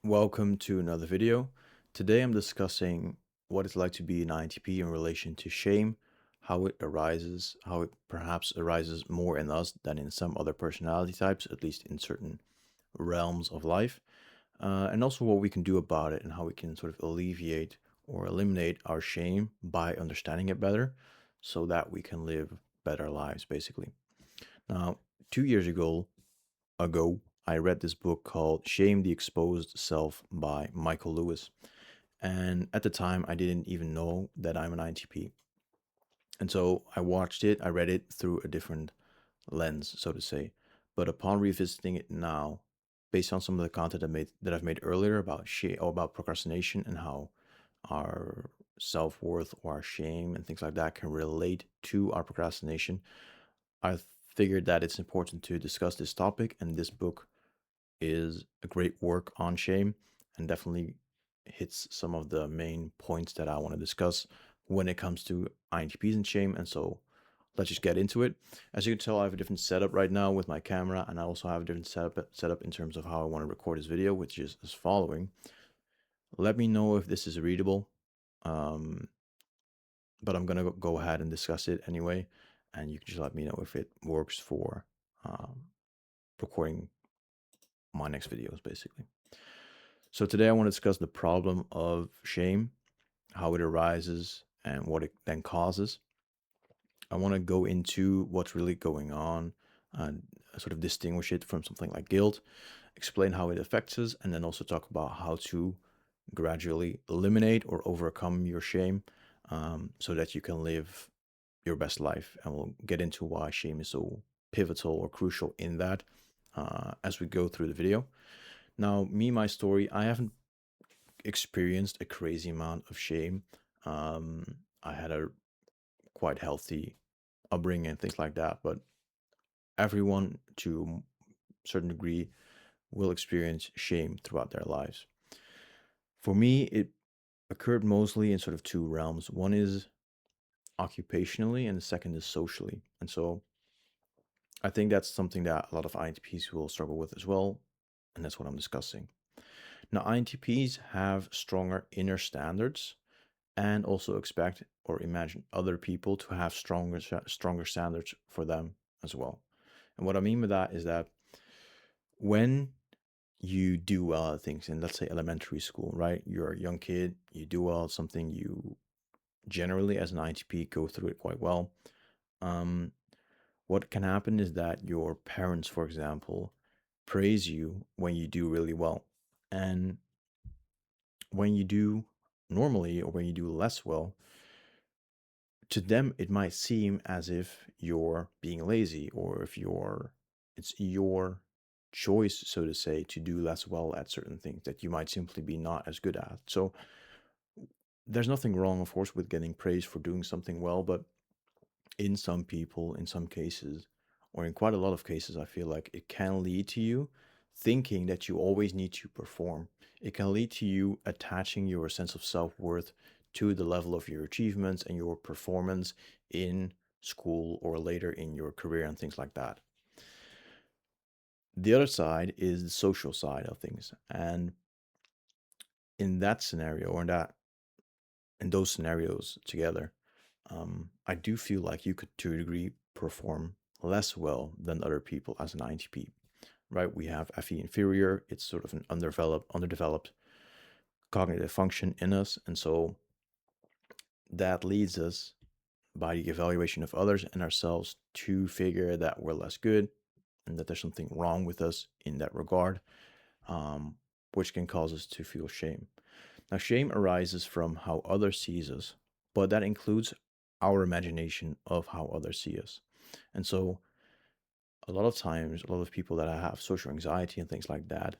Welcome to another video. Today I'm discussing what it's like to be an INTP in relation to shame, how it arises, how it perhaps arises more in us than in some other personality types, at least in certain realms of life, and also what we can do about it and how we can sort of alleviate or eliminate our shame by understanding it better so that we can live better lives, basically. Now, 2 years ago, I read this book called Shame the Exposed Self by Michael Lewis. And at the time, I didn't even know that I'm an INTP. And so I watched it, I read it through a different lens, so to say. But upon revisiting it now, based on some of the content I've made earlier about about procrastination and how our self-worth or our shame and things like that can relate to our procrastination, I figured that it's important to discuss this topic, and this book is a great work on shame and definitely hits some of the main points that I want to discuss when it comes to INTPs and shame. And so let's just get into it. As you can tell, I have a different setup right now with my camera, and I also have a different setup in terms of how I want to record this video, which is as following. Let me know if this is readable, um, but I'm going to go ahead and discuss it anyway, and you can just let me know if it works for um, recording my next videos, basically. So today I want to discuss the problem of shame, how it arises, and what it then causes. I want to go into what's really going on and sort of distinguish it from something like guilt, explain how it affects us, and then also talk about how to gradually eliminate or overcome your shame so that you can live your best life. And we'll get into why shame is so pivotal or crucial in that as we go through the video. Now, my story, I haven't experienced a crazy amount of shame. I had a quite healthy upbringing and things like that, but everyone to a certain degree will experience shame throughout their lives. For me, it occurred mostly in sort of two realms. One is occupationally, and the second is socially. And so I think that's something that a lot of INTPs will struggle with as well, and that's what I'm discussing. Now, INTPs have stronger inner standards and also expect or imagine other people to have stronger standards for them as well. And what I mean by that is that when you do well at things in, let's say, elementary school, right? You're a young kid, you do well at something, you generally, as an INTP, go through it quite well. Um, what can happen is that your parents, for example, praise you when you do really well. And when you do normally or when you do less well, to them it might seem as if you're being lazy or if it's your choice, so to say, to do less well at certain things that you might simply be not as good at. So there's nothing wrong, of course, with getting praise for doing something well, but in some people, in some cases, or in quite a lot of cases, I feel like it can lead to you thinking that you always need to perform. It can lead to you attaching your sense of self-worth to the level of your achievements and your performance in school or later in your career and things like that. The other side is the social side of things. And in that scenario, or in those scenarios together, I do feel like you could, to a degree, perform less well than other people as an INTP, right? We have FE inferior. It's sort of an underdeveloped cognitive function in us. And so that leads us, by the evaluation of others and ourselves, to figure that we're less good and that there's something wrong with us in that regard, which can cause us to feel shame. Now, shame arises from how others sees us, but that includes our imagination of how others see us. And so a lot of times, a lot of people that have social anxiety and things like that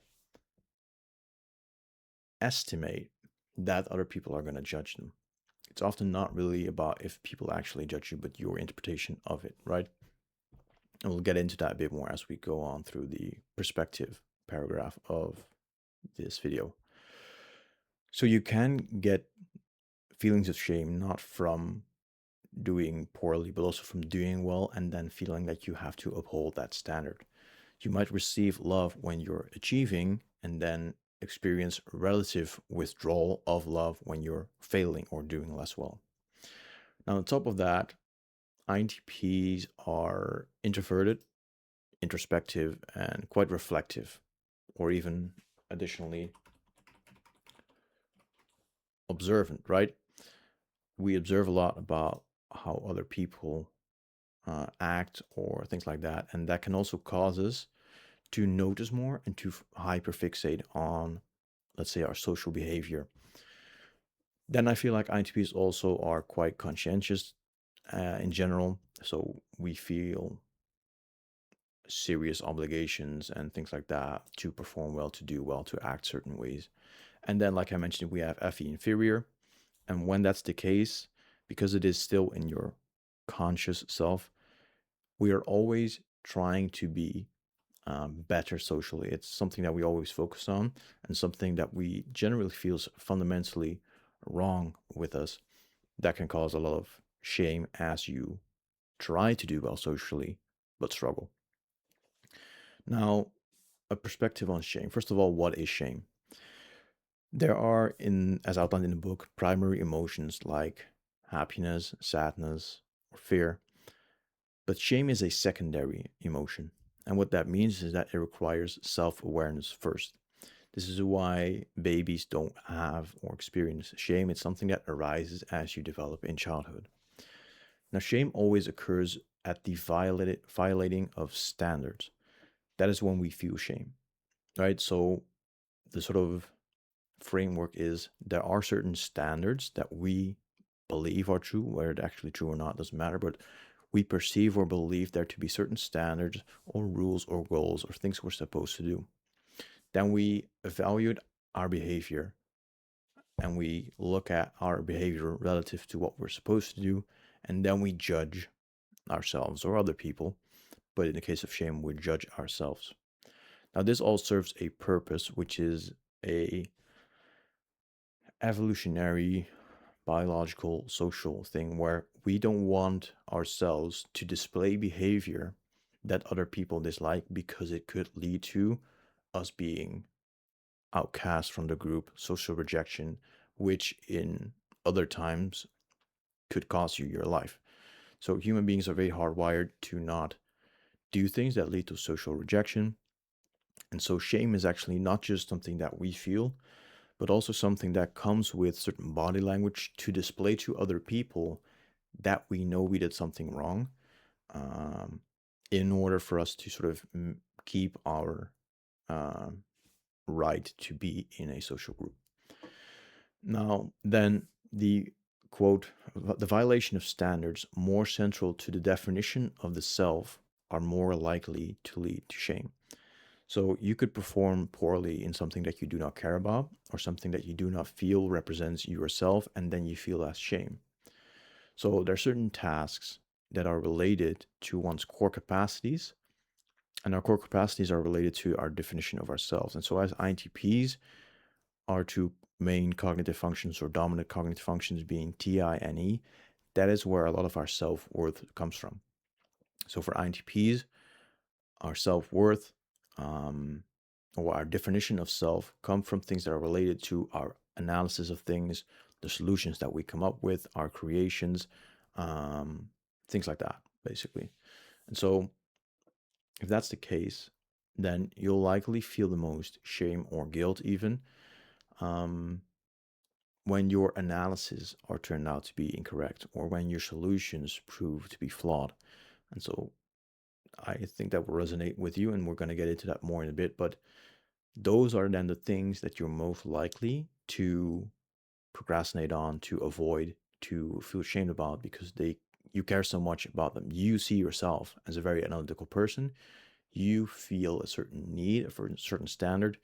estimate that other people are going to judge them. It's often not really about if people actually judge you, but your interpretation of it, right? And we'll get into that a bit more as we go on through the perspective paragraph of this video. So you can get feelings of shame not from doing poorly, but also from doing well and then feeling that you have to uphold that standard. You might receive love when you're achieving, and then experience relative withdrawal of love when you're failing or doing less well. Now, on top of that, INTPs are introverted, introspective, and quite reflective, or even additionally observant, right? We observe a lot about how other people act or things like that, and that can also cause us to notice more and to hyperfixate on, let's say, our social behavior. Then I feel like INTPs also are quite conscientious in general, so we feel serious obligations and things like that to perform well, to do well, to act certain ways. And then, like I mentioned, we have FE inferior. And when that's the case, because it is still in your conscious self, we are always trying to be better socially. It's something that we always focus on and something that we generally feels fundamentally wrong with us. That can cause a lot of shame as you try to do well socially but struggle. Now, a perspective on shame. First of all, what is shame? There are, in as outlined in the book, primary emotions like happiness, sadness, or fear. But shame is a secondary emotion. And what that means is that it requires self awareness first. This is why babies don't have or experience shame. It's something that arises as you develop in childhood. Now, shame always occurs at the violating of standards. That is when we feel shame, right? So, the sort of framework is there are certain standards that we believe are true, whether they're actually true or not doesn't matter, but we perceive or believe there to be certain standards or rules or goals or things we're supposed to do. Then we evaluate our behavior and we look at our behavior relative to what we're supposed to do, and then we judge ourselves or other people. But in the case of shame, we judge ourselves. Now, this all serves a purpose, which is a evolutionary, biological, social thing where we don't want ourselves to display behavior that other people dislike because it could lead to us being outcast from the group, social rejection, which in other times could cost you your life. So human beings are very hardwired to not do things that lead to social rejection. And so shame is actually not just something that we feel, but also something that comes with certain body language to display to other people that we know we did something wrong, um, in order for us to sort of keep our um, right to be in a social group. Now, then the quote, the violation of standards more central to the definition of the self are more likely to lead to shame. So you could perform poorly in something that you do not care about or something that you do not feel represents yourself, and then you feel as shame. So there are certain tasks that are related to one's core capacities, and our core capacities are related to our definition of ourselves. And so as INTPs, our two main cognitive functions or dominant cognitive functions being TI and E, that is where a lot of our self-worth comes from. So for INTPs, our self-worth or our definition of self come from things that are related to our analysis of things, the solutions that we come up with, our creations, um, things like that, basically. And so if that's the case, then you'll likely feel the most shame or guilt even um, when your analyses are turned out to be incorrect or when your solutions prove to be flawed. And so I think that will resonate with you, and we're going to get into that more in a bit. But those are then the things that you're most likely to procrastinate on, to avoid, to feel ashamed about because you care so much about them. You see yourself as a very analytical person. You feel a certain need for a certain standard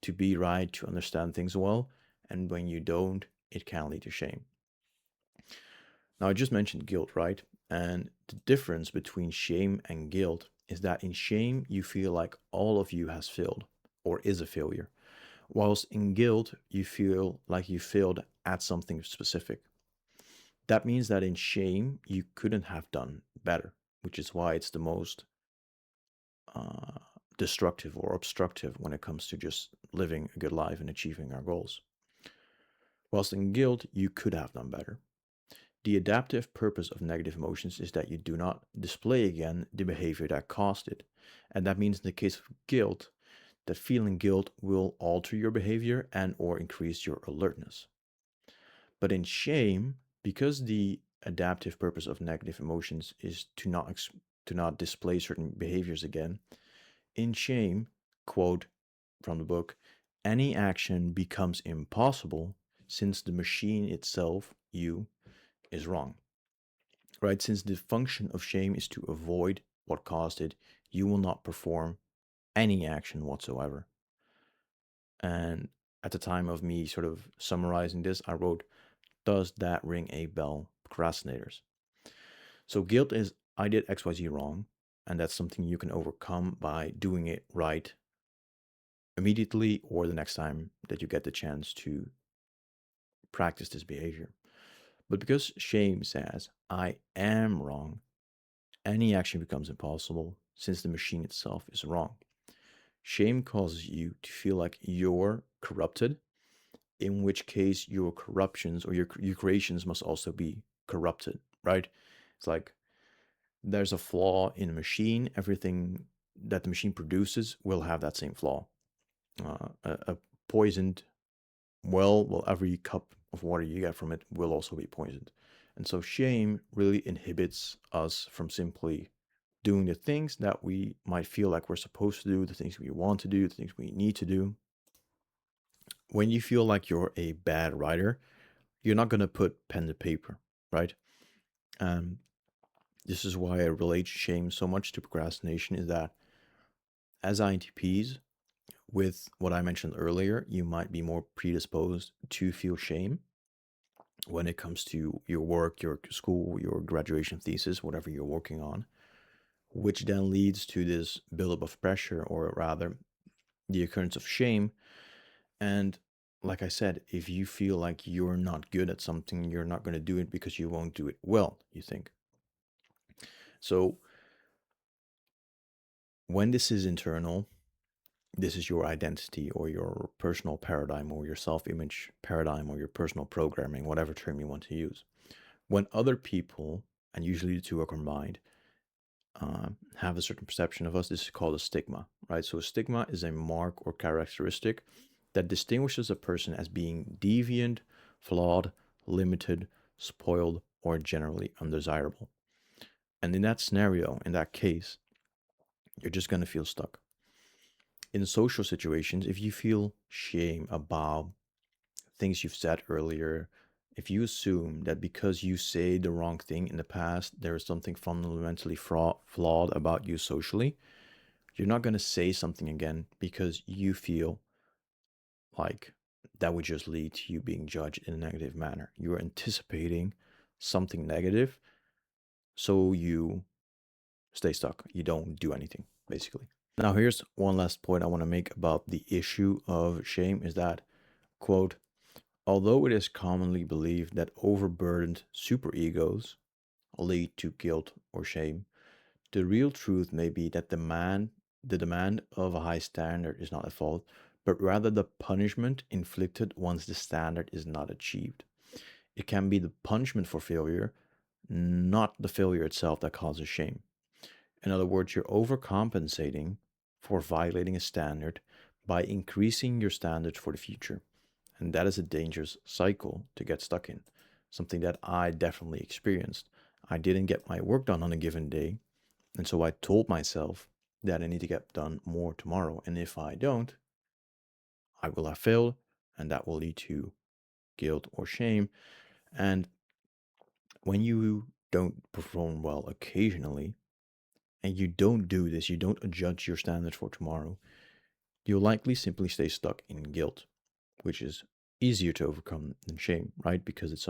to be right, to understand things well. And when you don't, it can lead to shame. Now, I just mentioned guilt, right? And the difference between shame and guilt is that in shame, you feel like all of you has failed or is a failure. Whilst in guilt, you feel like you failed at something specific. That means that in shame, you couldn't have done better, which is why it's the most uh, destructive or obstructive when it comes to just living a good life and achieving our goals. Whilst in guilt, you could have done better. The adaptive purpose of negative emotions is that you do not display again the behavior that caused it. And that means in the case of guilt, that feeling guilt will alter your behavior and or increase your alertness. But in shame, because the adaptive purpose of negative emotions is to not display certain behaviors again, in shame, quote from the book, any action becomes impossible since the machine itself, you, is wrong. Right? Since the function of shame is to avoid what caused it, you will not perform any action whatsoever. And at the time of me sort of summarizing this, I wrote, does that ring a bell, procrastinators? So guilt is, I did XYZ wrong, and that's something you can overcome by doing it right immediately or the next time that you get the chance to practice this behavior. But because shame says, I am wrong, any action becomes impossible since the machine itself is wrong. Shame causes you to feel like you're corrupted, in which case your corruptions or your creations must also be corrupted, right? It's like there's a flaw in a machine. Everything that the machine produces will have that same flaw. A poisoned well, every cup of water you get from it will also be poisoned. And so shame really inhibits us from simply doing the things that we might feel like we're supposed to do, the things we want to do, the things we need to do. When you feel like you're a bad writer, you're not going to put pen to paper, right? Um, this is why I relate shame so much to procrastination is that as INTPs, with what I mentioned earlier, you might be more predisposed to feel shame when it comes to your work, your school, your graduation thesis, whatever you're working on, which then leads to this buildup of pressure, or rather, the occurrence of shame. And like I said, if you feel like you're not good at something, you're not going to do it because you won't do it well, you think. So when this is internal, this is your identity or your personal paradigm or your self image paradigm or your personal programming, whatever term you want to use. When other people, and usually the two are combined, have a certain perception of us, this is called a stigma, right? So a stigma is a mark or characteristic that distinguishes a person as being deviant, flawed, limited, spoiled, or generally undesirable. And in that scenario, in that case, you're just going to feel stuck. In social situations, if you feel shame about things you've said earlier, if you assume that because you say the wrong thing in the past, there is something fundamentally flawed about you socially, you're not going to say something again because you feel like that would just lead to you being judged in a negative manner. You're anticipating something negative, so you stay stuck. You don't do anything, basically. Now, here's one last point I want to make about the issue of shame is that, quote, although it is commonly believed that overburdened superegos lead to guilt or shame, the real truth may be that the demand of a high standard is not at fault, but rather the punishment inflicted once the standard is not achieved. It can be the punishment for failure, not the failure itself, that causes shame. In other words, you're overcompensating for violating a standard by increasing your standards for the future. And that is a dangerous cycle to get stuck in, something that I definitely experienced. I didn't get my work done on a given day, and so I told myself that I need to get done more tomorrow. And if I don't, I will have failed, and that will lead to guilt or shame. And when you don't perform well occasionally, and you don't do this, you don't adjust your standards for tomorrow, you'll likely simply stay stuck in guilt, which is easier to overcome than shame, right? Because it's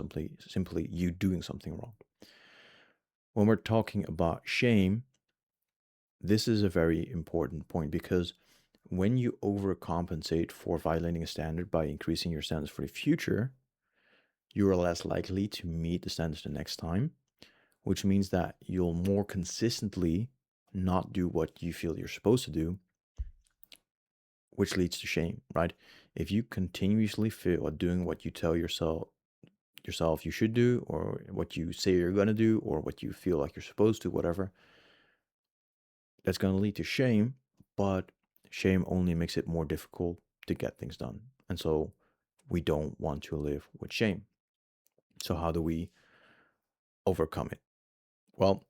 simply you doing something wrong. When we're talking about shame, this is a very important point because when you overcompensate for violating a standard by increasing your standards for the future, you are less likely to meet the standards the next time, which means that you'll more consistently not do what you feel you're supposed to do. which leads to shame, right? If you continuously feel doing what you tell yourself you should do, or what you say you're going to do, or what you feel like you're supposed to, whatever, that's going to lead to shame. But shame only makes it more difficult to get things done. And so we don't want to live with shame. So how do we overcome it? Well,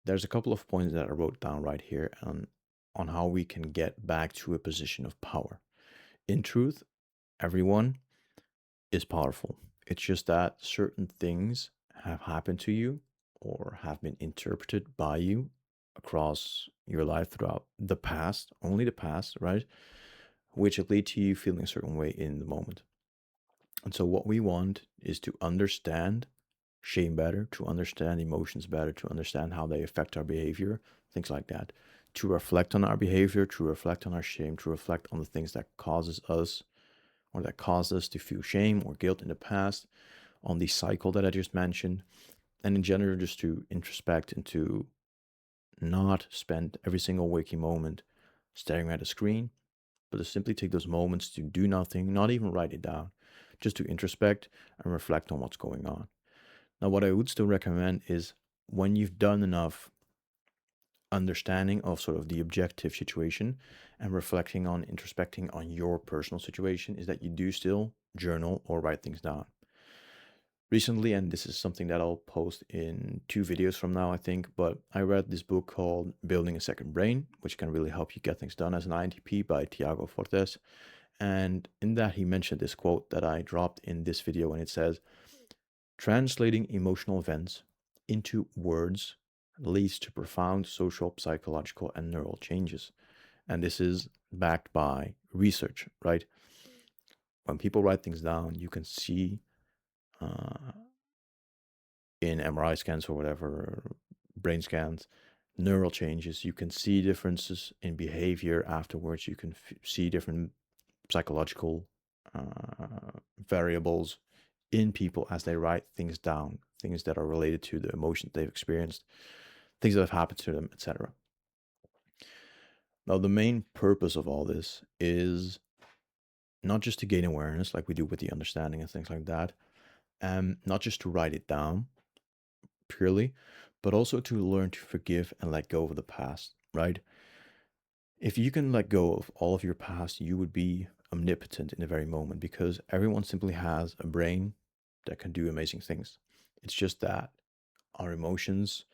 there's a couple of points that I wrote down right here on how we can get back to a position of power. In truth, everyone is powerful. It's just that certain things have happened to you or have been interpreted by you across your life throughout the past, only the past, right? Which lead to you feeling a certain way in the moment. And so, what we want is to understand shame better, to understand emotions better, to understand how they affect our behavior, things like that. To reflect on our behavior, to reflect on our shame, to reflect on the things that causes us or that caused us to feel shame or guilt in the past, on the cycle that I just mentioned, and in general, just to introspect and to not spend every single waking moment staring at a screen, but to simply take those moments to do nothing, not even write it down, just to introspect and reflect on what's going on. Now, what I would still recommend is when you've done enough understanding of sort of the objective situation and reflecting on, introspecting on your personal situation, is that you do still journal or write things down. Recently, and this is something that I'll post in 2 videos from now, I think, but I read this book called Building a Second Brain, which can really help you get things done as an INTP, by Tiago Fortes. And in that, he mentioned this quote that I dropped in this video, and it says, translating emotional events into words leads to profound social, psychological, and neural changes. And this is backed by research, right? When people write things down, you can see uh, in MRI scans or whatever, brain scans, neural changes. You can see differences in behavior afterwards. You can see different psychological variables in people as they write things down, things that are related to the emotions they've experienced, things that have happened to them, etc. Now, the main purpose of all this is not just to gain awareness, like we do with the understanding and things like that, and not just to write it down purely, but also to learn to forgive and let go of the past, right? If you can let go of all of your past, you would be omnipotent in the very moment, because everyone simply has a brain that can do amazing things. It's just that our emotions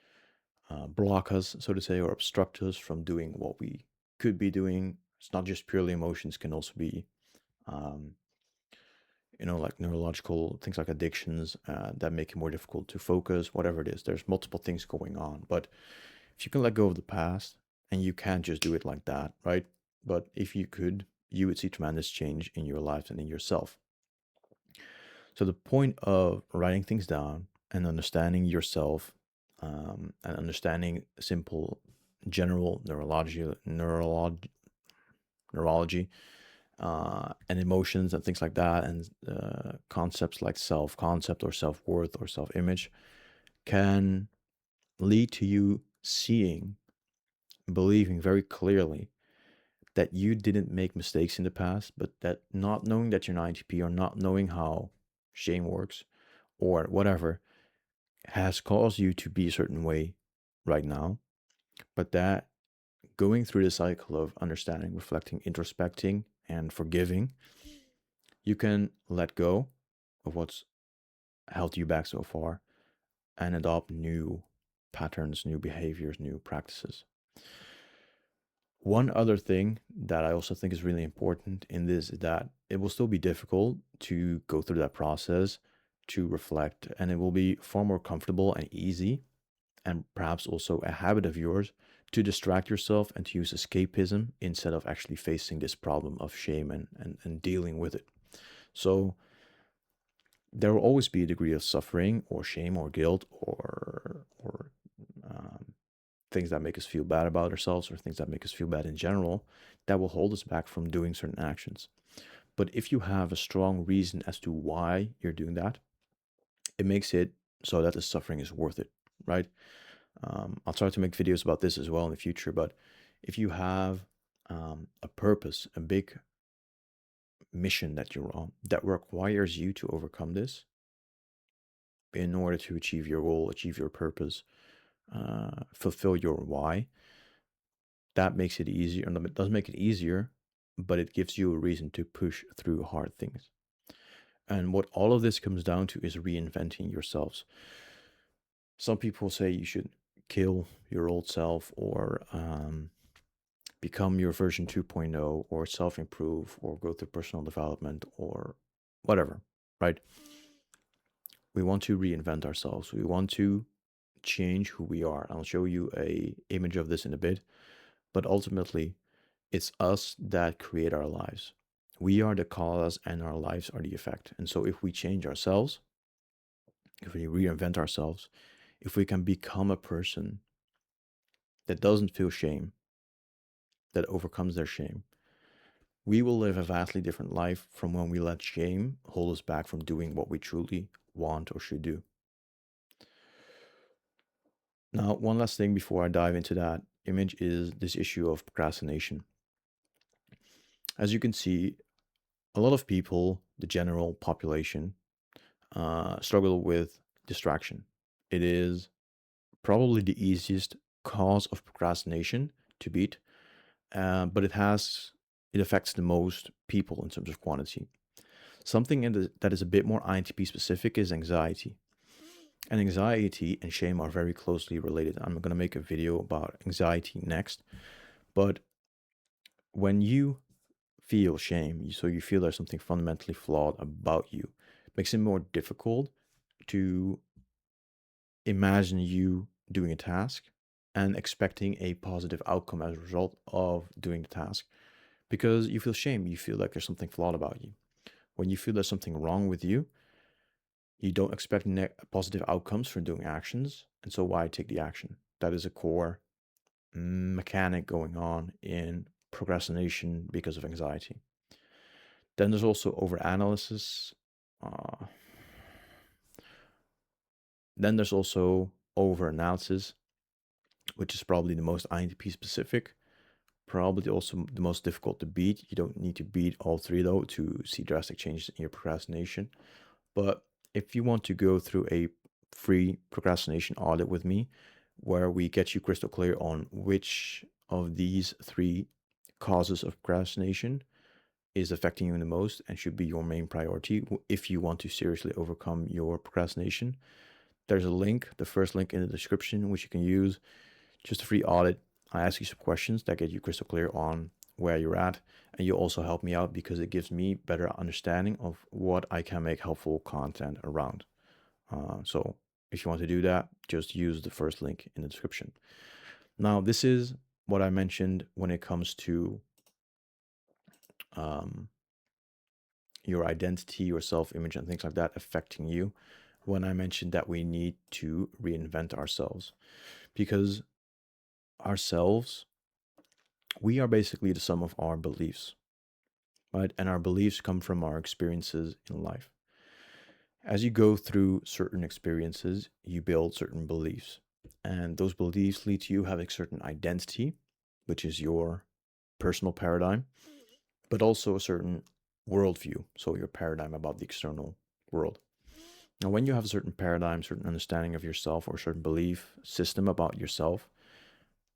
block us, so to say, or obstruct us from doing what we could be doing. It's not just purely emotions, can also be, um, like neurological things like addictions that make it more difficult to focus, whatever it is. There's multiple things going on. But if you can let go of the past, and you can't just do it like that, right? But if you could, you would see tremendous change in your life and in yourself. So the point of writing things down and understanding yourself, and understanding simple general neurology, and emotions and things like that, and concepts like self-concept or self-worth or self-image, can lead to you seeing, believing very clearly that you didn't make mistakes in the past, but that not knowing that you're an INTP, or not knowing how shame works or whatever, has caused you to be a certain way right now. But that going through the cycle of understanding, reflecting, introspecting, and forgiving, you can let go of what's held you back so far and adopt new patterns, new behaviors, new practices. One other thing that I also think is really important in this is that it will still be difficult to go through that process, to reflect, and it will be far more comfortable and easy, and perhaps also a habit of yours, to distract yourself and to use escapism instead of actually facing this problem of shame and dealing with it. So there will always be a degree of suffering or shame or guilt or things that make us feel bad about ourselves, or things that make us feel bad in general, that will hold us back from doing certain actions. But if you have a strong reason as to why you're doing that, it makes it so that the suffering is worth it, right? I'll try to make videos about this as well in the future, but if you have a purpose, a big mission that you're on that requires you to overcome this in order to achieve your goal, achieve your purpose, fulfill your why, that makes it easier. And it does make it easier, but it gives you a reason to push through hard things. And what all of this comes down to is reinventing yourselves. Some people say you should kill your old self or become your version 2.0 or self improve or go through personal development or whatever, right? We want to reinvent ourselves. We want to change who we are. I'll show you a image of this in a bit, but ultimately it's us that create our lives. We are the cause and our lives are the effect. And so if we change ourselves, if we reinvent ourselves, if we can become a person that doesn't feel shame, that overcomes their shame, we will live a vastly different life from when we let shame hold us back from doing what we truly want or should do. Now, one last thing before I dive into that image is this issue of procrastination. As you can see, a lot of people, the general population, struggle with distraction. It is probably the easiest cause of procrastination to beat, but it affects the most people in terms of quantity. Something that is a bit more INTP specific is anxiety. And anxiety and shame are very closely related. I'm going to make a video about anxiety next. But when you feel shame, so you feel there's something fundamentally flawed about you, it makes it more difficult to imagine you doing a task and expecting a positive outcome as a result of doing the task because you feel shame. You feel like there's something flawed about you. When you feel there's something wrong with you, you don't expect positive outcomes from doing actions. And so why take the action? That is a core mechanic going on in procrastination because of anxiety. Then there's also overanalysis. Uh, then there's also overanalysis, which is probably the most INTP specific, probably also the most difficult to beat. You don't need to beat all three though to see drastic changes in your procrastination. But if you want to go through a free procrastination audit with me, where we get you crystal clear on which of these three causes of procrastination is affecting you the most and should be your main priority if you want to seriously overcome your procrastination, there's a link, the first link in the description, which you can use. Just a free audit. I ask you some questions that get you crystal clear on where you're at, and you also help me out because it gives me better understanding of what I can make helpful content around. So if you want to do that, just use the first link in the description. Now, this is what I mentioned when it comes to um, your identity, your self-image, and things like that affecting you. When I mentioned that we need to reinvent ourselves, because ourselves, we are basically the sum of our beliefs, right? And our beliefs come from our experiences in life. As you go through certain experiences, you build certain beliefs. And those beliefs lead to you having certain identity, which is your personal paradigm, but also a certain worldview. So your paradigm about the external world. Now, when you have a certain paradigm, certain understanding of yourself, or certain belief system about yourself,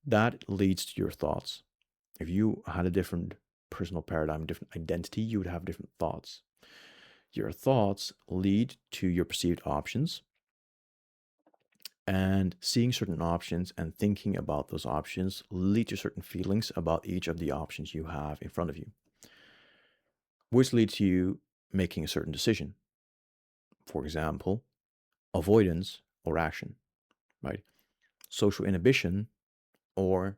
that leads to your thoughts. If you had a different personal paradigm, different identity, you would have different thoughts. Your thoughts lead to your perceived options, and seeing certain options and thinking about those options lead to certain feelings about each of the options you have in front of you, which lead to you making a certain decision. For example, avoidance or action, right? Social inhibition or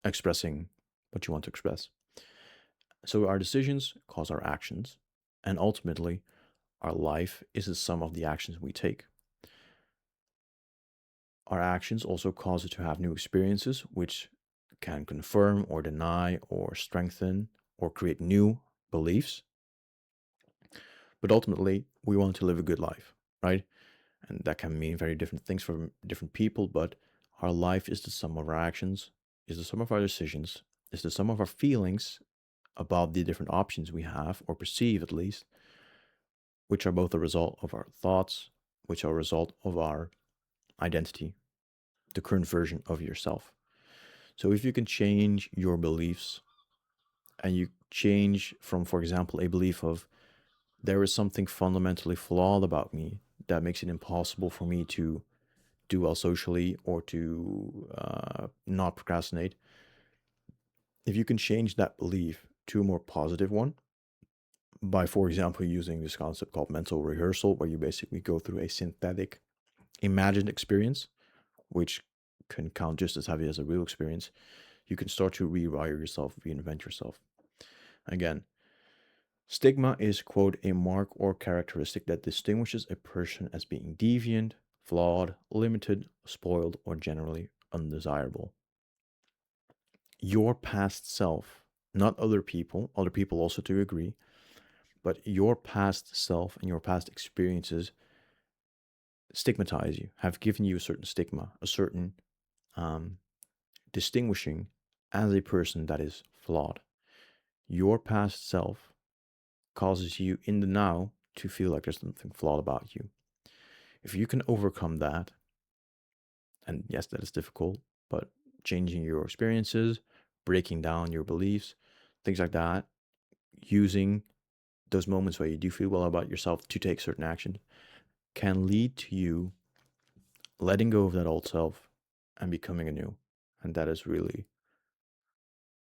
expressing what you want to express. So our decisions cause our actions, and ultimately, our life is the sum of the actions we take. Our actions also cause us to have new experiences, which can confirm or deny or strengthen or create new beliefs. But ultimately, we want to live a good life, right? And that can mean very different things for different people, but our life is the sum of our actions, is the sum of our decisions, is the sum of our feelings about the different options we have, or perceive at least, which are both a result of our thoughts, which are a result of our identity, the current version of yourself. So if you can change your beliefs and you change from, for example, a belief of there is something fundamentally flawed about me that makes it impossible for me to do well socially or to not procrastinate, if you can change that belief to a more positive one by, for example, using this concept called mental rehearsal, where you basically go through a synthetic imagined experience, which can count just as heavy as a real experience, you can start to rewire yourself, reinvent yourself. Again, stigma is, quote, a mark or characteristic that distinguishes a person as being deviant, flawed, limited, spoiled, or generally undesirable. Your past self, not other people also do agree, but your past self and your past experiences stigmatize you, have given you a certain stigma, a certain um, distinguishing as a person that is flawed. Your past self causes you in the now to feel like there's something flawed about you. If you can overcome that, and yes, that is difficult, but changing your experiences, breaking down your beliefs, things like that, using those moments where you do feel well about yourself to take certain action, can lead to you letting go of that old self and becoming anew. And that is really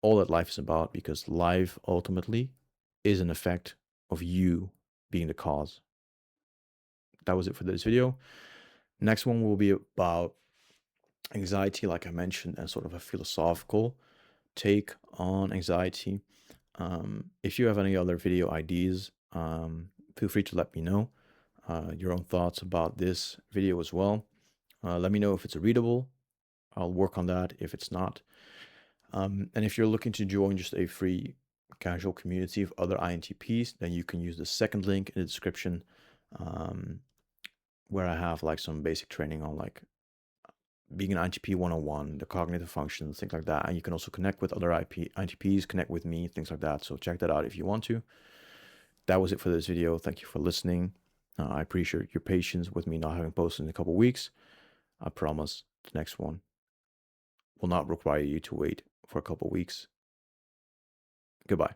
all that life is about, because life ultimately is an effect of you being the cause. That was it for this video. Next one will be about anxiety, like I mentioned, and sort of a philosophical take on anxiety. If you have any other video ideas, feel free to let me know your own thoughts about this video as well. Let me know if it's readable. I'll work on that if it's not. And if you're looking to join just a free casual community of other INTPs, then you can use the second link in the description, where I have like some basic training on like being an INTP 101, the cognitive functions, things like that. And you can also connect with other INTPs, connect with me, things like that. So check that out if you want to. That was it for this video. Thank you for listening. I appreciate your patience with me not having posted in a couple weeks. I promise the next one will not require you to wait for a couple weeks. Goodbye.